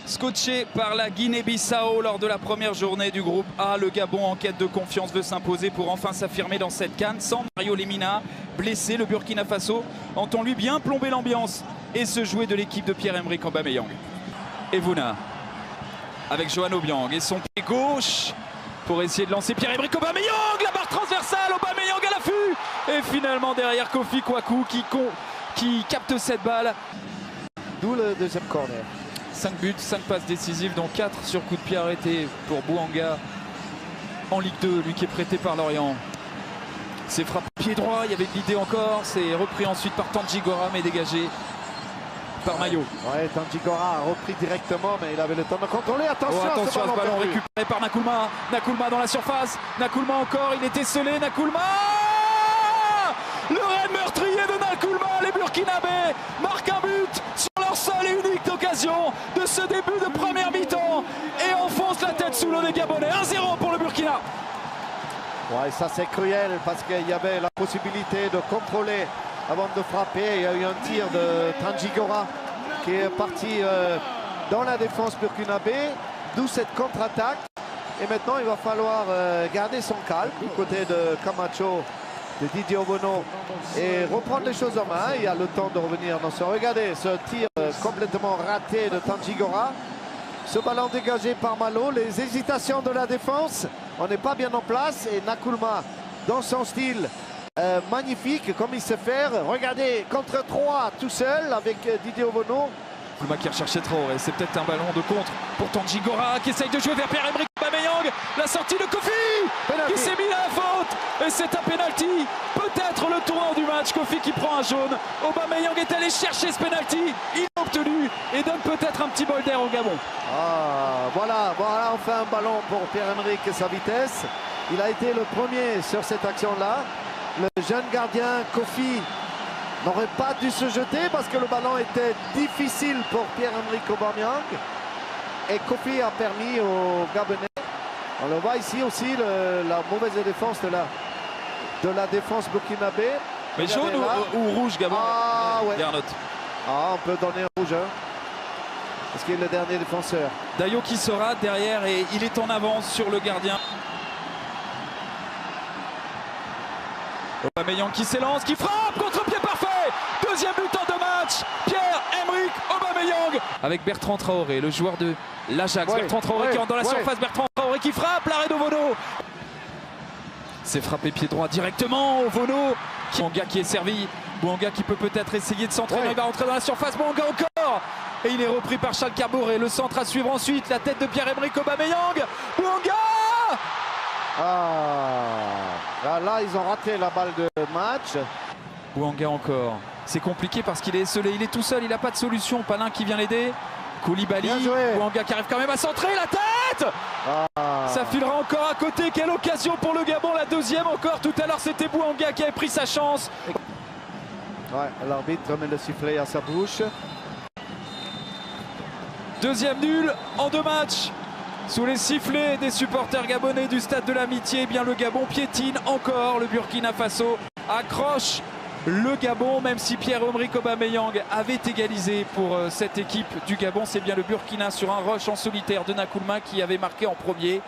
Scotché par la Guinée-Bissau lors de la première journée du groupe A, le Gabon en quête de confiance veut s'imposer pour enfin s'affirmer dans cette CAN. Sans Mario Lemina, blessé, le Burkina Faso entend lui bien plomber l'ambiance et se jouer de l'équipe de Pierre-Emerick Aubameyang. Evuna avec Johan Obiang et son pied gauche pour essayer de lancer Pierre-Emerick Aubameyang. La barre transversale, Aubameyang à l'affût. Et finalement derrière Kofi Kwaku qui capte cette balle. D'où le deuxième corner. 5 buts, 5 passes décisives, dont 4 sur coup de pied arrêté pour Bouanga en Ligue 2, lui qui est prêté par Lorient. C'est frappé pied droit, il y avait de l'idée encore, c'est repris ensuite par Tanguy Gora mais dégagé par Mayo. Ouais, Tanguy Gora a repris directement mais il avait le temps de contrôler. Attention, attention à ce ballon récupéré par Nakoulma. Nakoulma dans la surface, Nakoulma encore, il est esselé, Nakoulma. Le raid meurtrier de Nakoulma, les Burkinabés marquent un but sur leur seule et unique occasion de ce début de première mi-temps et enfonce la tête sous l'eau des Gabonais. 1-0 pour le Burkina. Ouais, ça c'est cruel parce qu'il y avait la possibilité de contrôler avant de frapper. Il y a eu un tir de Tanguy Gora qui est parti dans la défense burkinabé, d'où cette contre-attaque. Et maintenant il va falloir garder son calme du côté de Camacho, de Didier Obono, et reprendre les choses en main. Il y a le temps de revenir dans ce. Regardez ce tir complètement raté de Tanguy Gora. Ce ballon dégagé par Malo, les hésitations de la défense. On n'est pas bien en place et Nakoulma dans son style magnifique comme il sait faire. Regardez, contre 3 tout seul avec Didier Obono. Nakoulma qui recherchait trop et c'est peut-être un ballon de contre pour Tanguy Gora qui essaye de jouer vers Pierre-Emerick Aubameyang. La sortie de Kofi qui s'est mis à la faute et c'est un penalty. Peut-être le tournant du match. Kofi qui prend un jaune. Aubameyang est allé chercher ce penalty. Il l'a obtenu et donne peut-être un petit bol d'air au Gabon. Ah, voilà, enfin un ballon pour Pierre-Emerick et sa vitesse. Il a été le premier sur cette action-là. Le jeune gardien Kofi n'aurait pas dû se jeter parce que le ballon était difficile pour Pierre-Emerick Aubameyang. Et Kofi a permis aux Gabonais. On le voit ici aussi, la mauvaise défense de la défense burkinabé. Mais jaune ou rouge, Gabon? Ah ouais. Garnotte. Ah, on peut donner un rouge. Hein, parce qu'il est le dernier défenseur. Dayo qui sera derrière et il est en avance sur le gardien. Aubameyang qui s'élance, qui frappe, contre-pied parfait. Deuxième but en 2 matchs. Pierre-Emerick Aubameyang. Avec Bertrand Traoré, le joueur de l'Ajax. Ouais, Bertrand Traoré qui entre dans la surface. Bertrand Traoré qui frappe, l'arrêt d'Ovono. C'est frappé pied droit directement. Ovono. Bouanga qui est servi. Bouanga qui peut peut-être essayer de centrer. Il va rentrer dans la surface. Bouanga encore. Et il est repris par Charles Carbouré. Le centre à suivre ensuite. La tête de Pierre-Emerick Aubameyang. Bouanga. Ah, là, ils ont raté la balle de match. Bouanga encore. C'est compliqué parce qu'il est esselé. Il est tout seul. Il n'a pas de solution. Palin qui vient l'aider. Koulibaly. Bouanga qui arrive quand même à centrer. La tête. Ça filera encore à côté. Quelle occasion pour le Gabon. La deuxième encore. Tout à l'heure, c'était Bouanga qui avait pris sa chance. Ouais, l'arbitre met le sifflet à sa bouche. Deuxième nul en 2 matchs. Sous les sifflets des supporters gabonais du Stade de l'Amitié, eh bien le Gabon piétine encore. Le Burkina Faso accroche le Gabon, même si Pierre-Emerick Aubameyang avait égalisé pour cette équipe du Gabon. C'est bien le Burkina sur un rush en solitaire de Nakoulma qui avait marqué en premier.